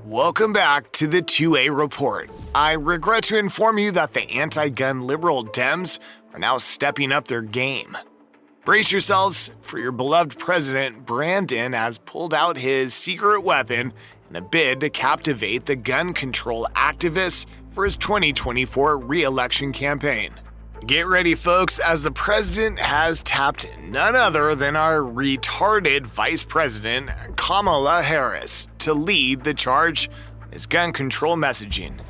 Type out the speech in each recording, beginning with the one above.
Welcome back to the 2A Report. I regret to inform you that the anti-gun liberal Dems are now stepping up their game. Brace yourselves, for your beloved president, Brandon, has pulled out his secret weapon in a bid to captivate the gun control activists for his 2024 reelection campaign. Get ready, folks, as the president has tapped none other than our retarded Vice President Kamala Harris to lead the charge on his gun control messaging.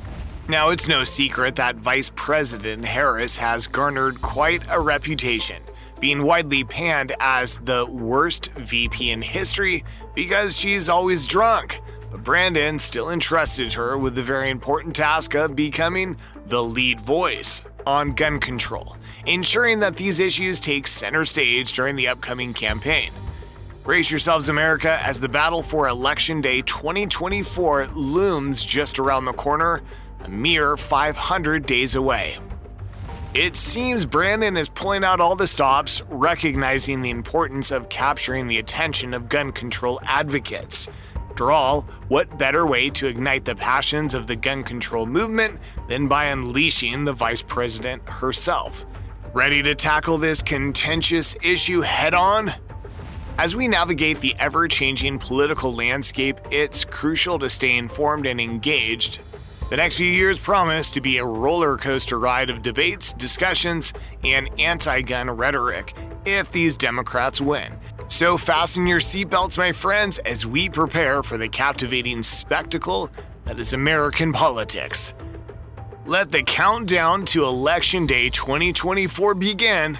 Now, it's no secret that Vice President Harris has garnered quite a reputation, being widely panned as the worst VP in history because she's always drunk. But Brandon still entrusted her with the very important task of becoming the lead voice on gun control, ensuring that these issues take center stage during the upcoming campaign. Brace yourselves, America, as the battle for Election Day 2024 looms just around the corner, a mere 500 days away. It seems Brandon is pulling out all the stops, recognizing the importance of capturing the attention of gun control advocates. After all, what better way to ignite the passions of the gun control movement than by unleashing the vice president herself? Ready to tackle this contentious issue head-on? As we navigate the ever-changing political landscape, it's crucial to stay informed and engaged. The next few years promise to be a roller coaster ride of debates, discussions, and anti-gun rhetoric if these Democrats win. So fasten your seatbelts, my friends, as we prepare for the captivating spectacle that is American politics. Let the countdown to Election Day 2024 begin,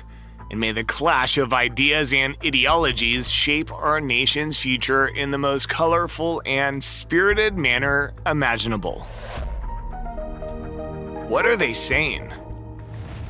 and may the clash of ideas and ideologies shape our nation's future in the most colorful and spirited manner imaginable. What are they saying?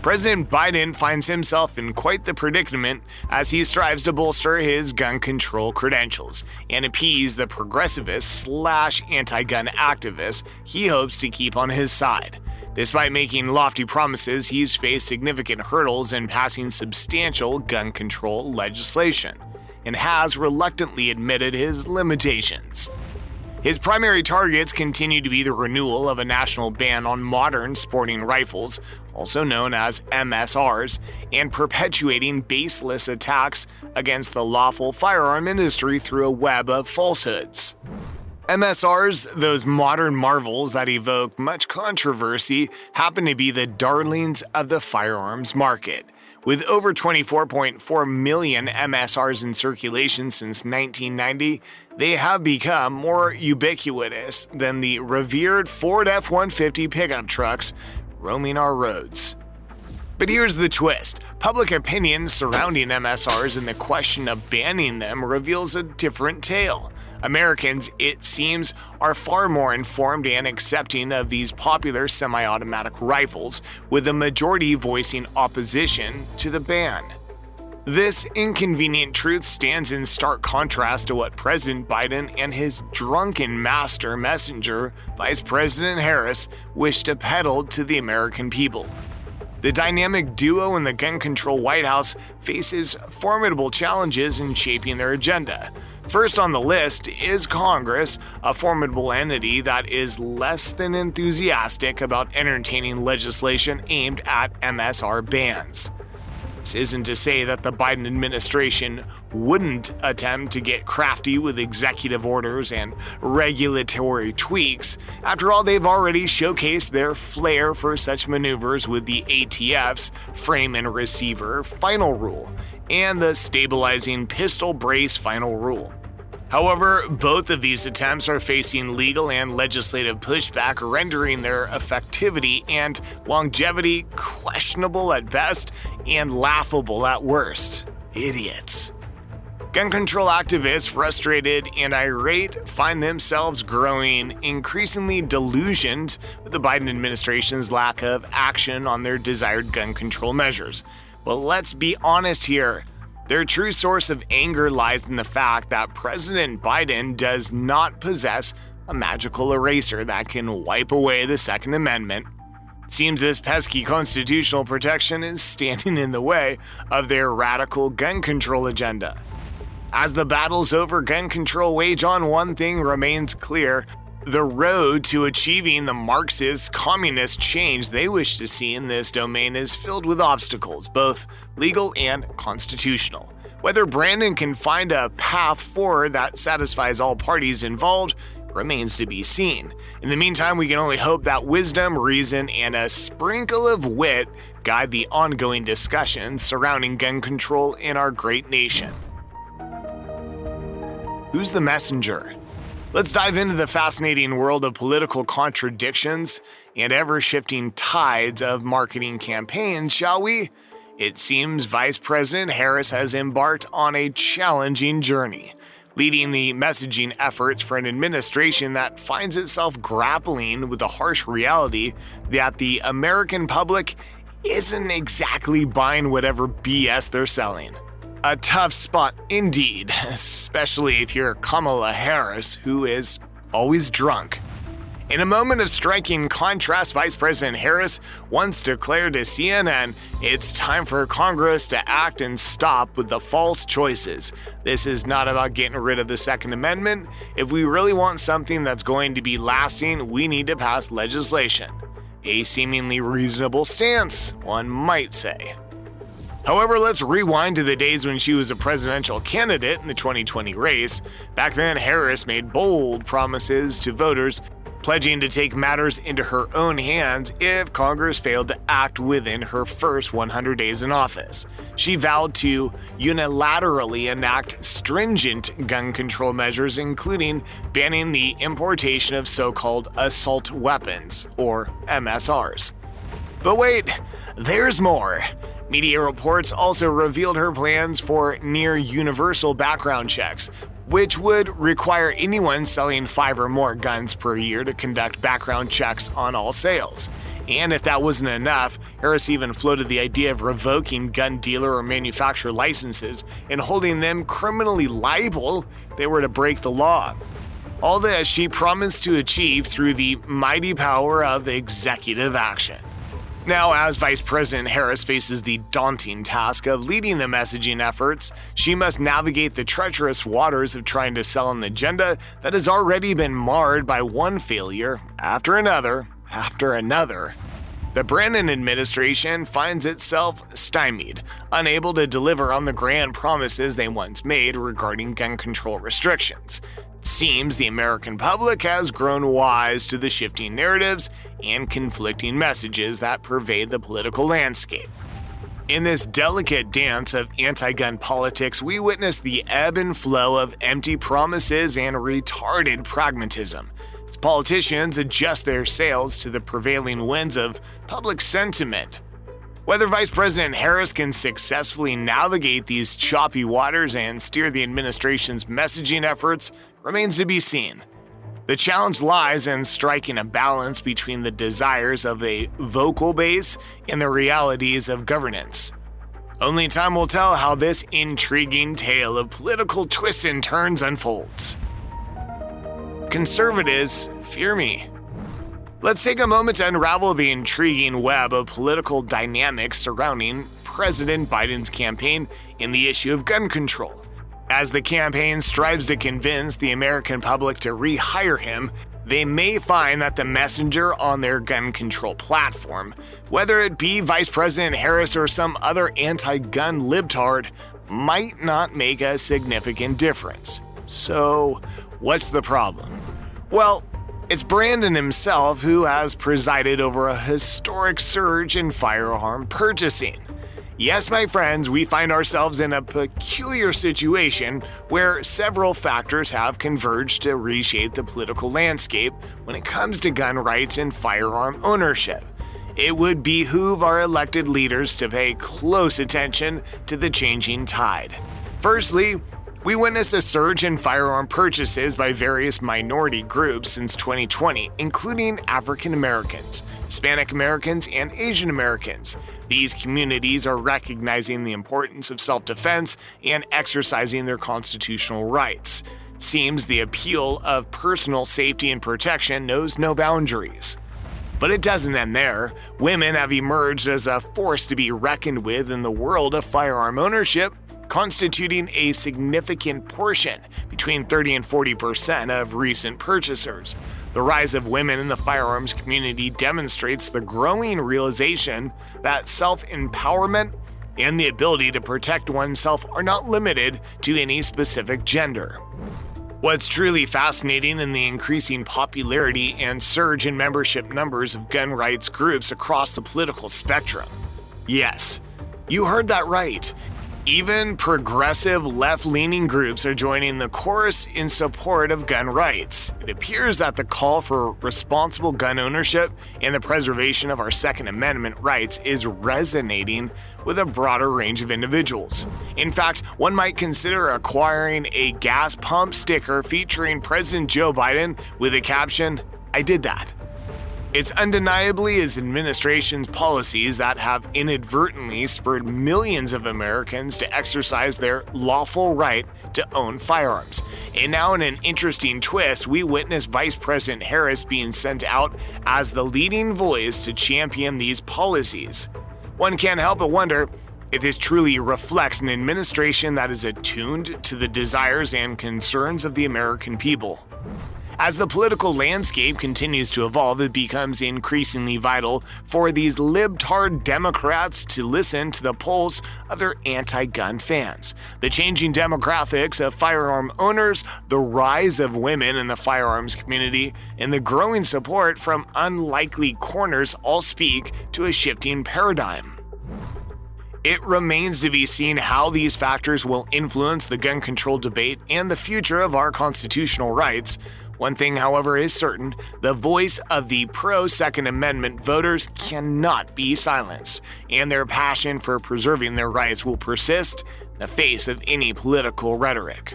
President Biden finds himself in quite the predicament as he strives to bolster his gun control credentials and appease the progressivist/anti-gun activists he hopes to keep on his side. Despite making lofty promises, he's faced significant hurdles in passing substantial gun control legislation and has reluctantly admitted his limitations. His primary targets continue to be the renewal of a national ban on modern sporting rifles, also known as MSRs, and perpetuating baseless attacks against the lawful firearm industry through a web of falsehoods. MSRs, those modern marvels that evoke much controversy, happen to be the darlings of the firearms market. With over 24.4 million MSRs in circulation since 1990, they have become more ubiquitous than the revered Ford F-150 pickup trucks roaming our roads. But here's the twist. Public opinion surrounding MSRs and the question of banning them reveals a different tale. Americans, it seems, are far more informed and accepting of these popular semi-automatic rifles, with the majority voicing opposition to the ban. This inconvenient truth stands in stark contrast to what President Biden and his drunken master messenger, Vice President Harris, wish to peddle to the American people. The dynamic duo in the gun control White House faces formidable challenges in shaping their agenda. First on the list is Congress, a formidable entity that is less than enthusiastic about entertaining legislation aimed at MSR bans. This isn't to say that the Biden administration wouldn't attempt to get crafty with executive orders and regulatory tweaks. After all, they've already showcased their flair for such maneuvers with the ATF's frame and receiver final rule and the stabilizing pistol brace final rule. However, both of these attempts are facing legal and legislative pushback, rendering their effectivity and longevity questionable at best and laughable at worst. Idiots. Gun control activists, frustrated and irate, find themselves growing increasingly delusioned with the Biden administration's lack of action on their desired gun control measures. But let's be honest here. Their true source of anger lies in the fact that President Biden does not possess a magical eraser that can wipe away the Second Amendment. It seems this pesky constitutional protection is standing in the way of their radical gun control agenda. As the battles over gun control wage on, one thing remains clear: The road to achieving the Marxist communist change they wish to see in this domain is filled with obstacles, both legal and constitutional. Whether Brandon can find a path forward that satisfies all parties involved remains to be seen. In the meantime, we can only hope that wisdom, reason, and a sprinkle of wit guide the ongoing discussions surrounding gun control in our great nation. Who's the messenger? Let's dive into the fascinating world of political contradictions and ever-shifting tides of marketing campaigns, shall we? It seems Vice President Harris has embarked on a challenging journey, leading the messaging efforts for an administration that finds itself grappling with the harsh reality that the American public isn't exactly buying whatever BS they're selling. A tough spot indeed, especially if you're Kamala Harris, who is always drunk. In a moment of striking contrast, Vice President Harris once declared to CNN, "It's time for Congress to act and stop with the false choices. This is not about getting rid of the Second Amendment. If we really want something that's going to be lasting, we need to pass legislation." A seemingly reasonable stance, one might say. However, let's rewind to the days when she was a presidential candidate in the 2020 race. Back then, Harris made bold promises to voters, pledging to take matters into her own hands if Congress failed to act within her first 100 days in office. She vowed to unilaterally enact stringent gun control measures, including banning the importation of so-called assault weapons, or MSRs. But wait, there's more. Media reports also revealed her plans for near-universal background checks, which would require anyone selling 5 or more guns per year to conduct background checks on all sales. And if that wasn't enough, Harris even floated the idea of revoking gun dealer or manufacturer licenses and holding them criminally liable if they were to break the law. All this she promised to achieve through the mighty power of executive action. Now, as Vice President Harris faces the daunting task of leading the messaging efforts, she must navigate the treacherous waters of trying to sell an agenda that has already been marred by one failure after another. The Brandon administration finds itself stymied, unable to deliver on the grand promises they once made regarding gun control restrictions. It seems the American public has grown wise to the shifting narratives and conflicting messages that pervade the political landscape. In this delicate dance of anti-gun politics, we witness the ebb and flow of empty promises and retarded pragmatism, as politicians adjust their sails to the prevailing winds of public sentiment. Whether Vice President Harris can successfully navigate these choppy waters and steer the administration's messaging efforts remains to be seen. The challenge lies in striking a balance between the desires of a vocal base and the realities of governance. Only time will tell how this intriguing tale of political twists and turns unfolds. Conservatives fear me. Let's take a moment to unravel the intriguing web of political dynamics surrounding President Biden's campaign in the issue of gun control. As the campaign strives to convince the American public to rehire him, they may find that the messenger on their gun control platform, whether it be Vice President Harris or some other anti-gun libtard, might not make a significant difference. So, what's the problem? Well, it's Brandon himself who has presided over a historic surge in firearm purchasing. Yes, my friends, we find ourselves in a peculiar situation where several factors have converged to reshape the political landscape when it comes to gun rights and firearm ownership. It would behoove our elected leaders to pay close attention to the changing tide. Firstly, we witnessed a surge in firearm purchases by various minority groups since 2020, including African Americans, Hispanic Americans, and Asian Americans. These communities are recognizing the importance of self-defense and exercising their constitutional rights. It seems the appeal of personal safety and protection knows no boundaries. But it doesn't end there. Women have emerged as a force to be reckoned with in the world of firearm ownership, constituting a significant portion, between 30 and 40% of recent purchasers. The rise of women in the firearms community demonstrates the growing realization that self-empowerment and the ability to protect oneself are not limited to any specific gender. What's truly fascinating in the increasing popularity and surge in membership numbers of gun rights groups across the political spectrum. Yes, you heard that right. Even progressive left-leaning groups are joining the chorus in support of gun rights. It appears that the call for responsible gun ownership and the preservation of our Second Amendment rights is resonating with a broader range of individuals. In fact, one might consider acquiring a gas pump sticker featuring President Joe Biden with the caption, "I did that." It's undeniably his administration's policies that have inadvertently spurred millions of Americans to exercise their lawful right to own firearms. And now, in an interesting twist, we witness Vice President Harris being sent out as the leading voice to champion these policies. One can't help but wonder if this truly reflects an administration that is attuned to the desires and concerns of the American people. As the political landscape continues to evolve, it becomes increasingly vital for these libtard Democrats to listen to the pulse of their anti-gun fans. The changing demographics of firearm owners, the rise of women in the firearms community, and the growing support from unlikely corners all speak to a shifting paradigm. It remains to be seen how these factors will influence the gun control debate and the future of our constitutional rights. One thing, however, is certain: the voice of the pro-Second Amendment voters cannot be silenced, and their passion for preserving their rights will persist in the face of any political rhetoric.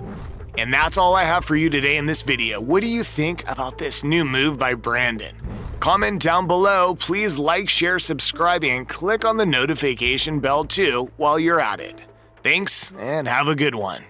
And that's all I have for you today in this video. What do you think about this new move by Brandon? Comment down below, please like, share, subscribe, and click on the notification bell too while you're at it. Thanks, and have a good one.